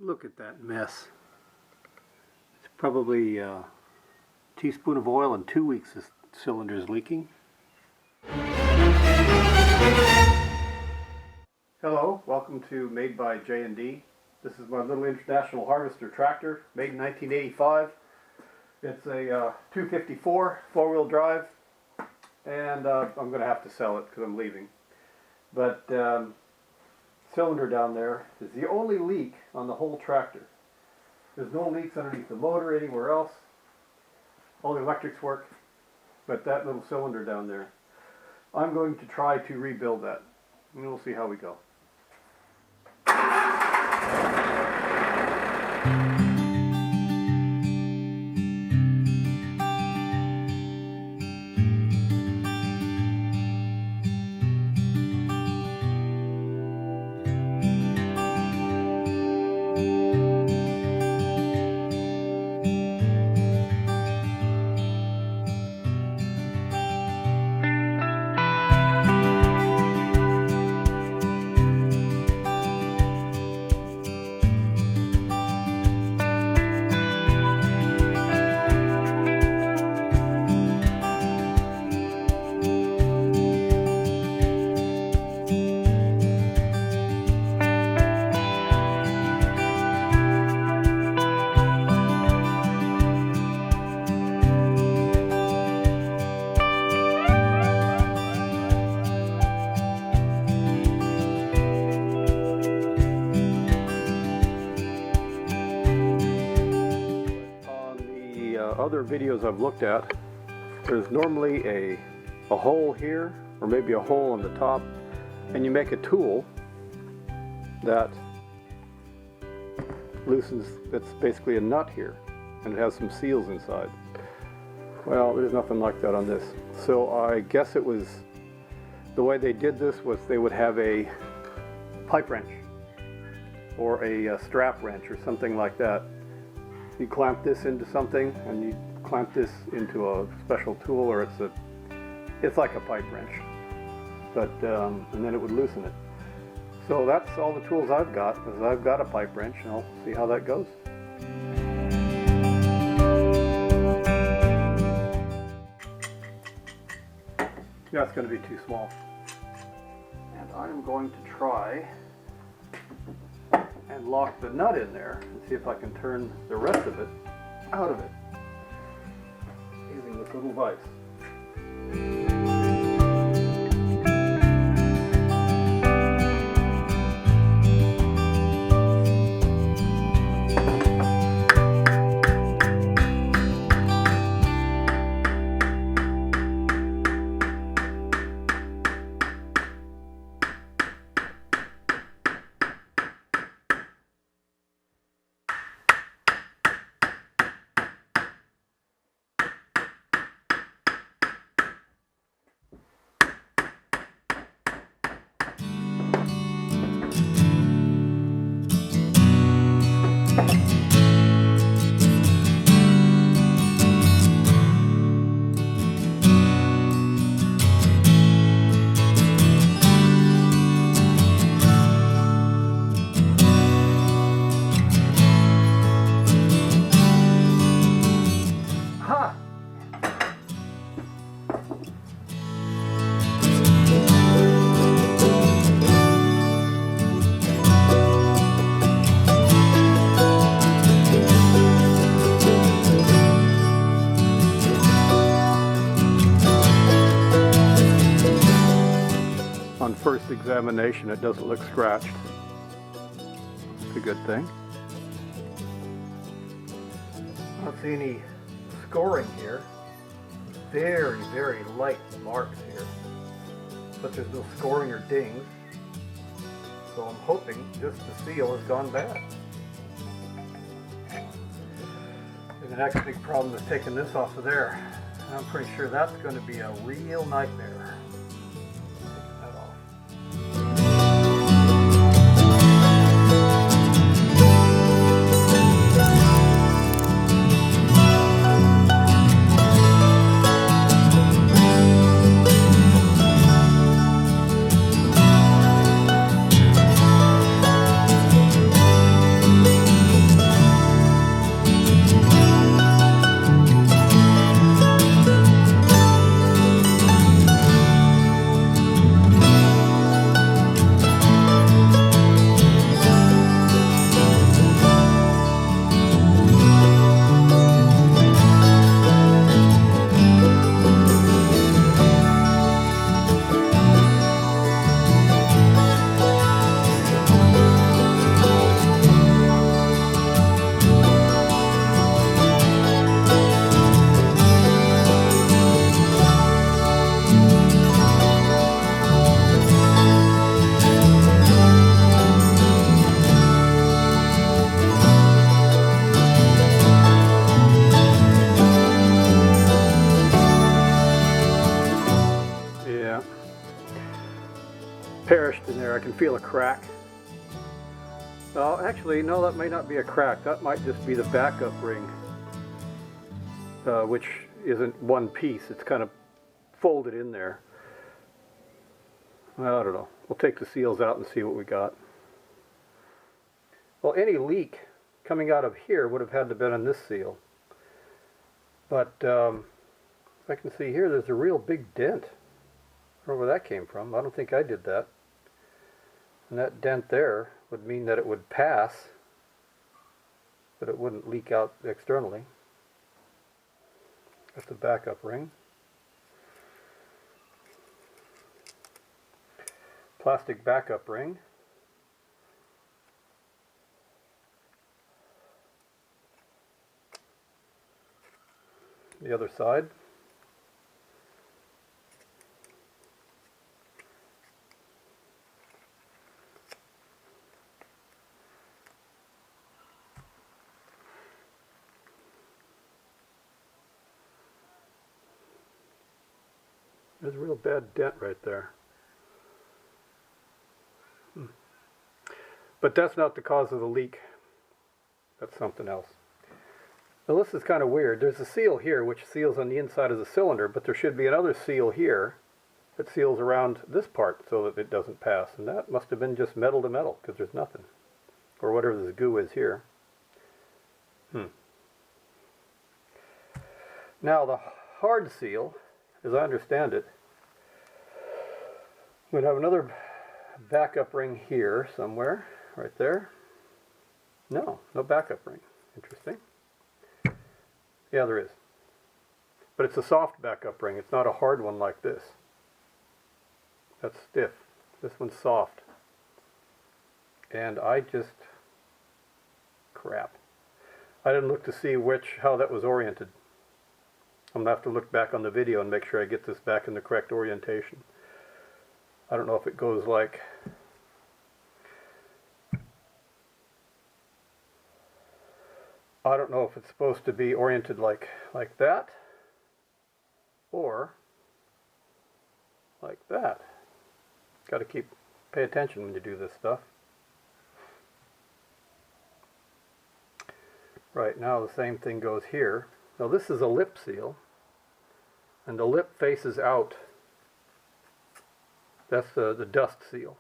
Look at that mess. It's probably a teaspoon of oil in 2 weeks this cylinder is leaking. Hello, welcome to Made by J&D. This is my little International Harvester tractor, made in 1985. It's a 254 four-wheel drive, and I'm going to have to sell it because I'm leaving. But cylinder down there is the only leak on the whole tractor. There's no leaks underneath the motor anywhere else. All the electrics work, but that little cylinder down there, I'm going to try to rebuild that, and we'll see how we go. Other videos I've looked at, there's normally a hole here, or maybe a hole on the top, and you make a tool that loosens, that's basically a nut here, and it has some seals inside. Well, there's nothing like that on this. So I guess it was, the way they did this was they would have a pipe wrench, or a strap wrench, or something like that. You clamp this into something, and you clamp this into a special tool, or it's like a pipe wrench, but and then it would loosen it. So that's all the tools I've got. Is I've got a pipe wrench, and I'll see how that goes. That's going to be too small, and I'm going to try and lock the nut in there and see if I can turn the rest of it out of it using this little vise. On first examination, it doesn't look scratched. It's a good thing. I don't see any scoring here. Very, very light marks here. But there's no scoring or dings. So I'm hoping just the seal has gone bad. And the next big problem is taking this off of there. I'm pretty sure that's going to be a real nightmare. Taking that off. there. I can feel a crack. Oh, actually, no, that may not be a crack. That might just be the backup ring, which isn't one piece. It's kind of folded in there. Well, I don't know. We'll take the seals out and see what we got. Well, any leak coming out of here would have had to have been on this seal. But if I can see here, there's a real big dent. I don't know where that came from. I don't think I did that. And that dent there would mean that it would pass, but it wouldn't leak out externally. That's the backup ring. Plastic backup ring. The other side. There's a real bad dent right there. But that's not the cause of the leak. That's something else. Now this is kind of weird. There's a seal here which seals on the inside of the cylinder, but there should be another seal here that seals around this part so that it doesn't pass. And that must have been just metal to metal, because there's nothing. Or whatever this goo is here. Now the hard seal, as I understand it, we'd have another backup ring here somewhere, right there. No backup ring. Interesting. Yeah, there is. But it's a soft backup ring. It's not a hard one like this. That's stiff. This one's soft. And crap. I didn't look to see how that was oriented. I'm going to have to look back on the video and make sure I get this back in the correct orientation. I don't know if it goes like... I don't know if it's supposed to be oriented like that, or like that. Got to pay attention when you do this stuff. Right, now the same thing goes here. Now this is a lip seal, and the lip faces out. That's the dust seal.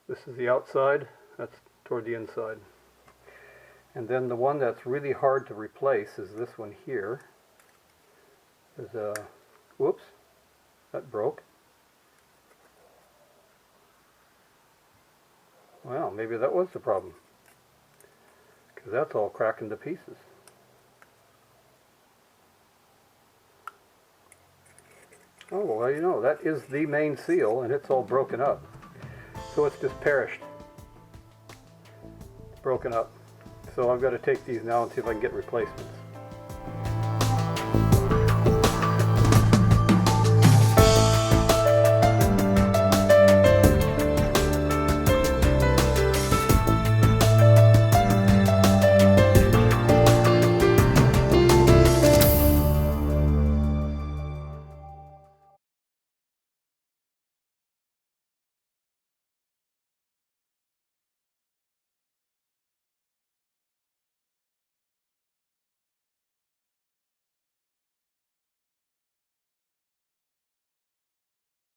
This is the outside, that's toward the inside. And then the one that's really hard to replace is this one here. There's a, whoops, that broke. Well, maybe that was the problem, because that's all cracking to pieces. Oh, well, you know, that is the main seal, and it's all broken up. So it's just perished. It's broken up. So I've got to take these now and see if I can get replacements.